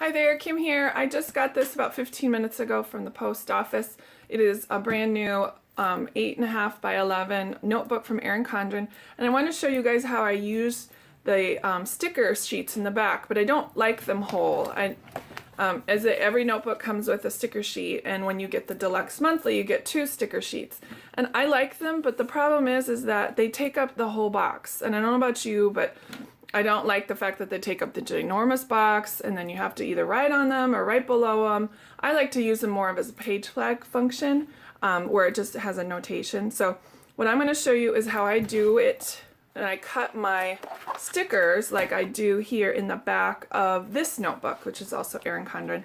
Hi there, Kim here. I just got this about 15 minutes ago from the post office. It is a brand new 8.5 by 11 notebook from Erin Condren, and I want to show you guys how I use the sticker sheets in the back, but I don't like them whole. Every notebook comes with a sticker sheet, and when you get the deluxe monthly, you get 2 sticker sheets. And I like them, but the problem is that they take up the whole box. And I don't know about you, but I don't like the fact that they take up the ginormous box and then you have to either write on them or write below them. I like to use them more of as a page flag function where it just has a notation. So what I'm going to show you is how I do it. And I cut my stickers like I do here in the back of this notebook, which is also Erin Condren.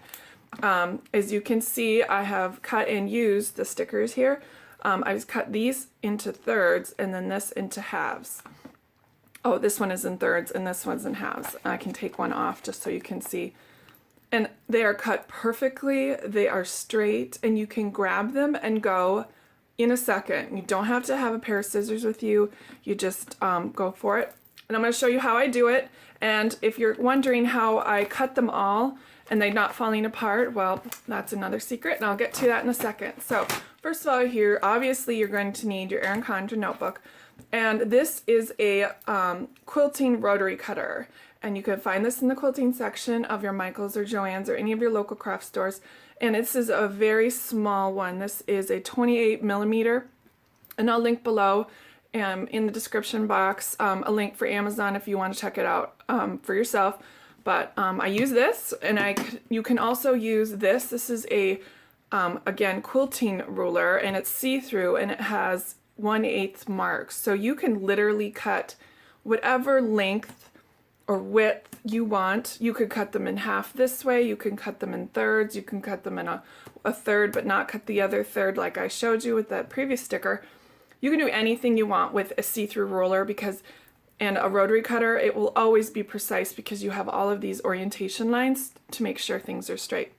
As you can see, I have cut and used the stickers here. I just cut these into thirds and then this into halves. Oh, this one is in thirds and this one's in halves. I can take one off just so you can see. And they are cut perfectly. They are straight and you can grab them and go in a second. You don't have to have a pair of scissors with you. You just go for it. And I'm going to show you how I do it. And if you're wondering how I cut them all and they're not falling apart, well, that's another secret and I'll get to that in a second. So first of all here, obviously you're going to need your Erin Condren notebook. And this is a quilting rotary cutter, and you can find this in the quilting section of your Michael's or Joann's or any of your local craft stores. And this is a very small one. This is a 28 millimeter, and I'll link below in the description box a link for Amazon if you want to check it out for yourself. But I use this, and you can also use this. This is a again quilting ruler, and it's see-through, and it has 1/8 marks, so you can literally cut whatever length or width you want. You could cut them in half this way, you can cut them in thirds, you can cut them in a third but not cut the other third like I showed you with that previous sticker. You can do anything you want with a see-through ruler and a rotary cutter. It will always be precise because you have all of these orientation lines to make sure things are straight.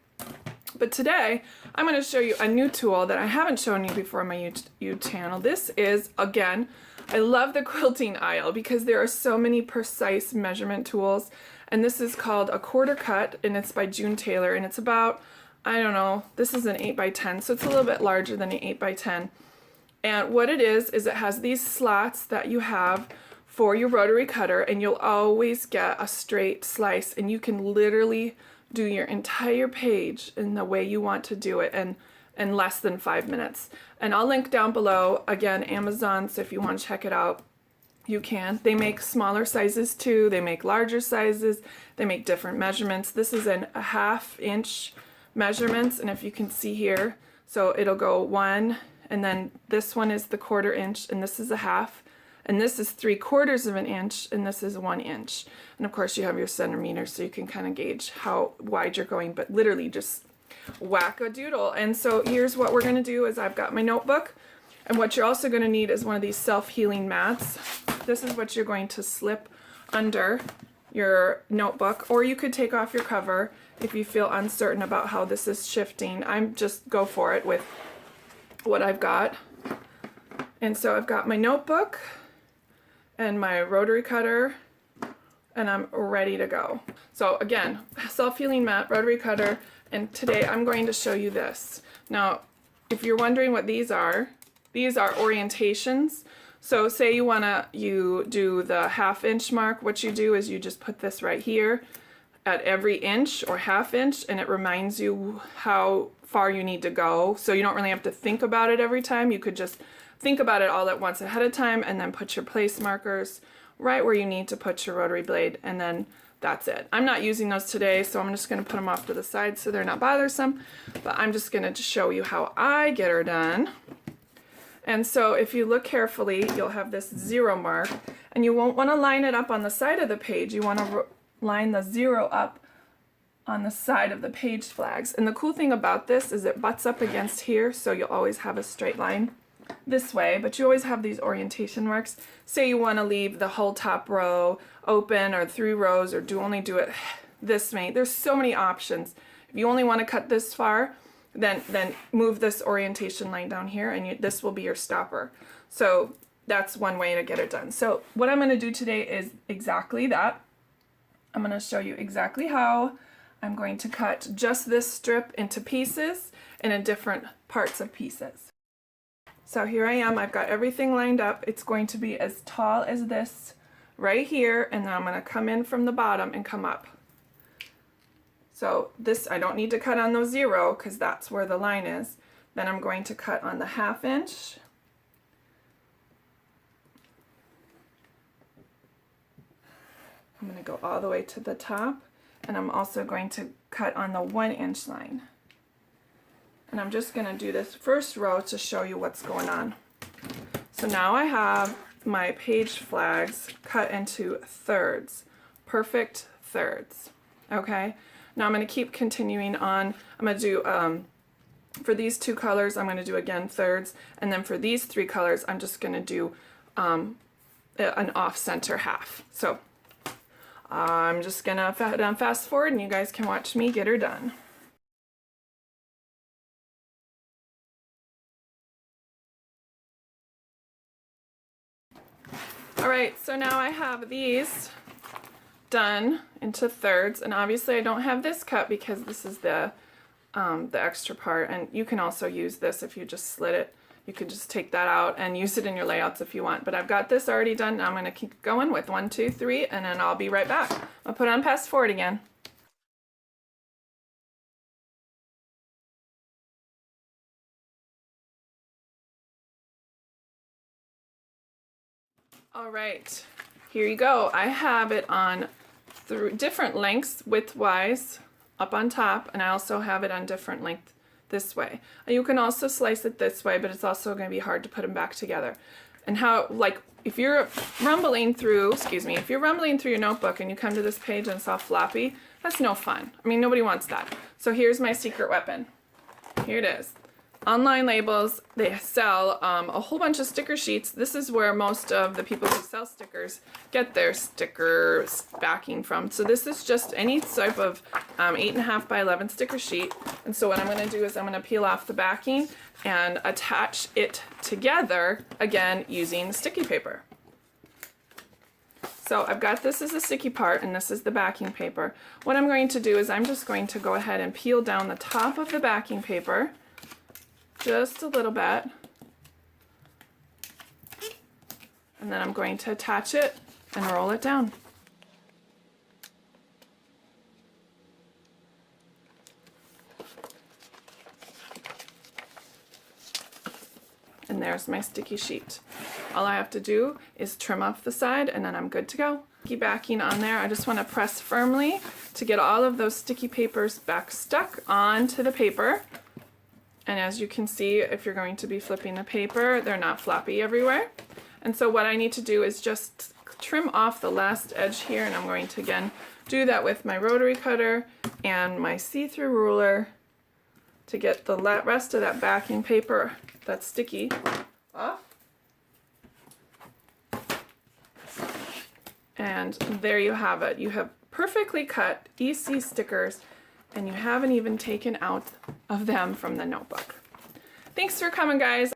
But today, I'm going to show you a new tool that I haven't shown you before on my YouTube channel. This is, again, I love the quilting aisle because there are so many precise measurement tools. And this is called a quarter cut, and it's by June Taylor. And it's about, I don't know, this is an 8 by 10, so it's a little bit larger than an 8 by 10. And what it is it has these slots that you have for your rotary cutter, and you'll always get a straight slice, and you can literally do your entire page in the way you want to do it in less than 5 minutes. And I'll link down below, again, Amazon, so if you want to check it out, you can. They make smaller sizes too, they make larger sizes, they make different measurements. This is a 1/2 inch measurements, and if you can see here, so it'll go 1, and then this one is the 1/4 inch, and this is a 1/2. And this is 3/4 of an inch, and this is 1 inch. And of course you have your centimeter, so you can kind of gauge how wide you're going, but literally just whack a doodle. And so here's what we're going to do is I've got my notebook, and what you're also going to need is one of these self-healing mats. This is what you're going to slip under your notebook, or you could take off your cover if you feel uncertain about how this is shifting. I'm just go for it with what I've got. And so I've got my notebook and my rotary cutter, and I'm ready to go. So again, self-healing mat, rotary cutter, and today I'm going to show you this. Now, if you're wondering what these are orientations. So say you do the 1/2 inch mark, what you do is you just put this right here at every inch or 1/2 inch, and it reminds you how far you need to go. So you don't really have to think about it every time. You could just think about it all at once ahead of time, and then put your place markers right where you need to put your rotary blade, and then that's it. I'm not using those today, so I'm just going to put them off to the side so they're not bothersome, but I'm just going to show you how I get her done. And so if you look carefully, you'll have this 0 mark, and you won't want to line it up on the side of the page. You want to line the 0 up on the side of the page flags. And the cool thing about this is it butts up against here, so you'll always have a straight line this way, but you always have these orientation marks. Say you want to leave the whole top row open, or 3 rows, or only do it this many. There's so many options. If you only want to cut this far, then move this orientation line down here, and this will be your stopper. So that's one way to get it done. So what I'm going to do today is exactly that. I'm going to show you exactly how I'm going to cut just this strip into pieces and in different parts of pieces. So here I am, I've got everything lined up. It's going to be as tall as this right here, and then I'm going to come in from the bottom and come up. So this, I don't need to cut on those 0 because that's where the line is. Then I'm going to cut on the 1/2 inch. I'm going to go all the way to the top, and I'm also going to cut on the 1 inch line. And I'm just going to do this first row to show you what's going on. So now I have my page flags cut into thirds, perfect thirds. Okay, now I'm going to keep continuing on. I'm going to do, for these 2 colors, I'm going to do again thirds, and then for these 3 colors, I'm just going to do an off-center half. So I'm just going to fast forward, and you guys can watch me get her done. Alright, so now I have these done into thirds, and obviously I don't have this cut because this is the extra part, and you can also use this if you just slit it. You could just take that out and use it in your layouts if you want, but I've got this already done. Now I'm going to keep going with 1, 2, 3, and then I'll be right back. I'll put on fast forward again. Alright, here you go. I have it on different lengths, width-wise, up on top, and I also have it on different length this way. You can also slice it this way, but it's also going to be hard to put them back together. And how, like, if you're rumbling through, if you're rumbling through your notebook and you come to this page and it's all floppy, that's no fun. I mean, nobody wants that. So here's my secret weapon. Here it is. Online Labels, they sell a whole bunch of sticker sheets. This is where most of the people who sell stickers get their sticker backing from. So this is just any type of 8.5 by 11 sticker sheet. And so what I'm going to do is I'm going to peel off the backing and attach it together, again, using sticky paper. So I've got this as a sticky part, and this is the backing paper. What I'm going to do is I'm just going to go ahead and peel down the top of the backing paper just a little bit, and then I'm going to attach it and roll it down. And there's my sticky sheet. All I have to do is trim off the side, and then I'm good to go. Sticky backing on there, I just want to press firmly to get all of those sticky papers back stuck onto the paper. And as you can see, if you're going to be flipping the paper, they're not floppy everywhere. And so what I need to do is just trim off the last edge here, and I'm going to again do that with my rotary cutter and my see-through ruler to get the rest of that backing paper that's sticky off. And there you have it. You have perfectly cut EC stickers, and you haven't even taken out of them from the notebook. Thanks for coming, guys.